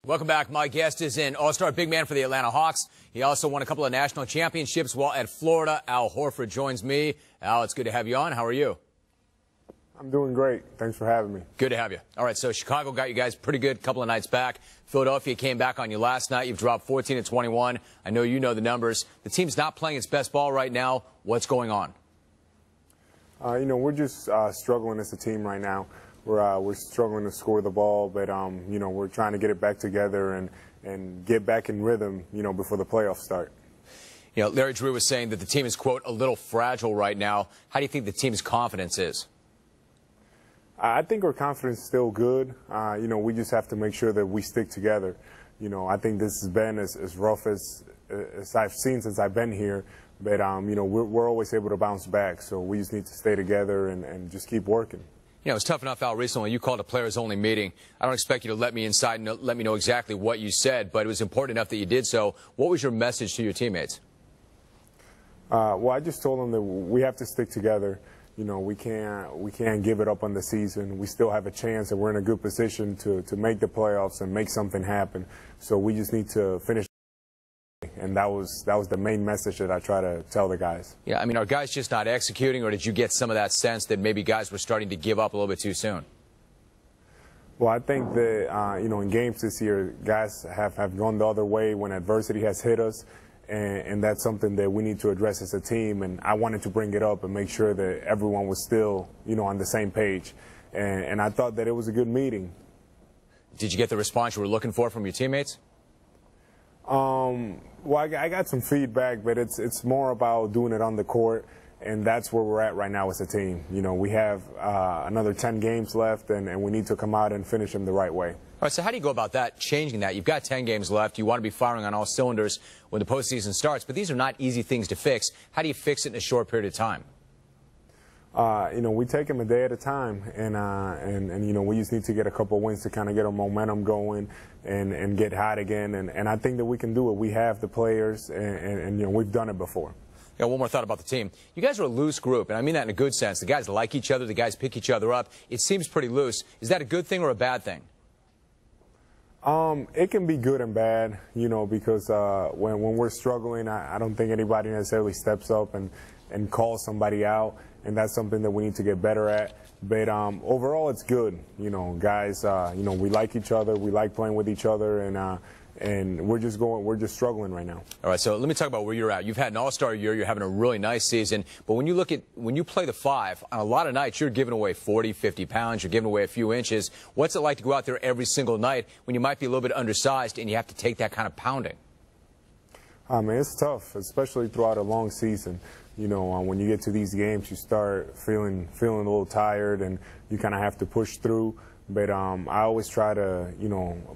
Welcome back. My guest is an all-star big man for the Atlanta Hawks. He also won a couple of national championships while at Florida. Al Horford joins me. Al, it's good to have you on. How are you? I'm doing great. Thanks for having me. Good to have you. All right, so Chicago got you guys pretty good a couple of nights back. Philadelphia came back on you last night. You've dropped 14 and 21. I know you know the numbers. The team's not playing its best ball right now. What's going on? We're just struggling as a team right now. We're struggling to score the ball, but we're trying to get it back together and get back in rhythm, before the playoffs start. Larry Drew was saying that the team is, quote, a little fragile right now. How do you think the team's confidence is? I think our confidence is still good. We just have to make sure that we stick together. I think this has been as rough as I've seen since I've been here, but we're always able to bounce back. So we just need to stay together and just keep working. It's tough enough, Al, recently you called a players-only meeting. I don't expect you to let me inside and let me know exactly what you said, but it was important enough that you did so. What was your message to your teammates? Well, I just told them that we have to stick together. We can't give it up on the season. We still have a chance, and we're in a good position to make the playoffs and make something happen. So we just need to finish. And that was the main message that I try to tell the guys. Yeah, I mean, are guys just not executing, or did you get some of that sense that maybe guys were starting to give up a little bit too soon? Well, I think that, in games this year, guys have gone the other way when adversity has hit us, and that's something that we need to address as a team. And I wanted to bring it up and make sure that everyone was still, on the same page. And I thought that it was a good meeting. Did you get the response you were looking for from your teammates? Well, I got some feedback, but it's more about doing it on the court, and that's where we're at right now as a team. We have another 10 games left, and we need to come out and finish them the right way. All right, so how do you go about that, changing that? You've got 10 games left. You want to be firing on all cylinders when the postseason starts, but these are not easy things to fix. How do you fix it in a short period of time? We take them a day at a time, and we just need to get a couple wins to kind of get our momentum going and get hot again. And I think that we can do it. We have the players, and we've done it before. Yeah, one more thought about the team. You guys are a loose group, and I mean that in a good sense. The guys like each other. The guys pick each other up. It seems pretty loose. Is that a good thing or a bad thing? It can be good and bad, because when we're struggling, I don't think anybody necessarily steps up and calls somebody out, and that's something that we need to get better at. But overall, it's good. Guys, we like each other, we like playing with each other, and we're just struggling right now. All right, so let me talk about where you're at. You've had an all-star year, you're having a really nice season, but when you play the five, on a lot of nights, you're giving away 40, 50 pounds, you're giving away a few inches. What's it like to go out there every single night when you might be a little bit undersized and you have to take that kind of pounding? It's tough, especially throughout a long season. When you get to these games, you start feeling a little tired, and you kind of have to push through. But I always try to,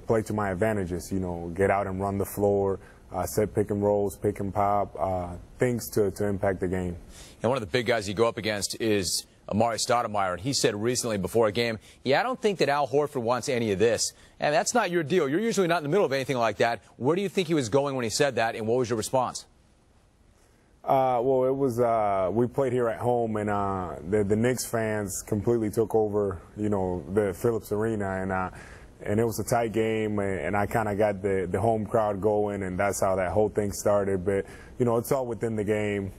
play to my advantages. Get out and run the floor, set pick and rolls, pick and pop, things to impact the game. And one of the big guys you go up against is Amari Stoudemire, and he said recently before a game, yeah, I don't think that Al Horford wants any of this. And that's not your deal. You're usually not in the middle of anything like that. Where do you think he was going when he said that, and what was your response? Well, it was, we played here at home, and the Knicks fans completely took over, the Phillips Arena, and it was a tight game, and I kind of got the home crowd going, and that's how that whole thing started. But, it's all within the game.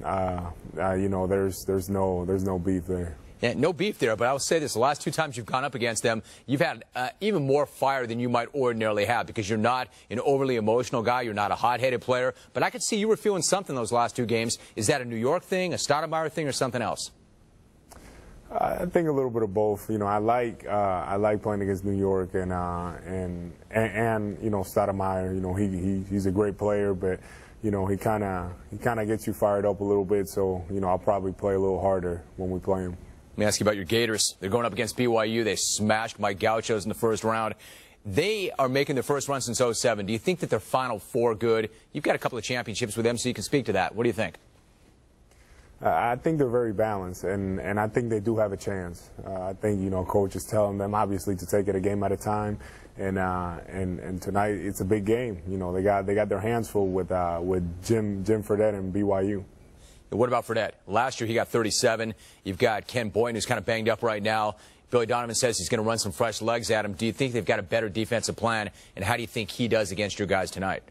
There's no beef there. Yeah, no beef there, but I will say this. The last two times you've gone up against them, you've had even more fire than you might ordinarily have because you're not an overly emotional guy. You're not a hot-headed player. But I could see you were feeling something those last two games. Is that a New York thing, a Stoudemire thing, or something else? I think a little bit of both. I like playing against New York and Stoudemire. He's a great player, but he kind of gets you fired up a little bit. So I'll probably play a little harder when we play him. Let me ask you about your Gators. They're going up against BYU. They smashed my Gauchos in the first round. They are making their first run since '07. Do you think that their Final Four good? You've got a couple of championships with them, so you can speak to that. What do you think? I think they're very balanced, and I think they do have a chance. I think, Coach is telling them, obviously, to take it a game at a time, and tonight it's a big game. They got their hands full with Jim Fredette and BYU. What about Fredette? Last year he got 37. You've got Ken Boynton, who's kind of banged up right now. Billy Donovan says he's going to run some fresh legs at him. Do you think they've got a better defensive plan, and how do you think he does against your guys tonight?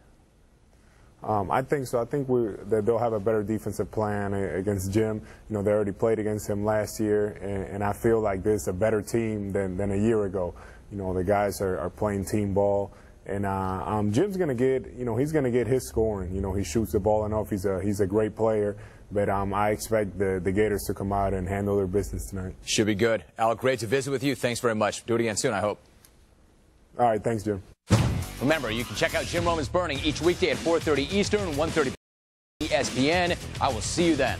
I think so. I think that they'll have a better defensive plan against Jim. You know, they already played against him last year, and I feel like this is a better team than a year ago. You know, the guys are playing team ball, and Jim's going to get, you know, he's going to get his scoring. You know, he shoots the ball enough. He's a great player, but I expect the Gators to come out and handle their business tonight. Should be good. Al, great to visit with you. Thanks very much. Do it again soon, I hope. All right, thanks, Jim. Remember, you can check out Jim Roman's Burning each weekday at 4:30 Eastern, 1:30 ESPN. I will see you then.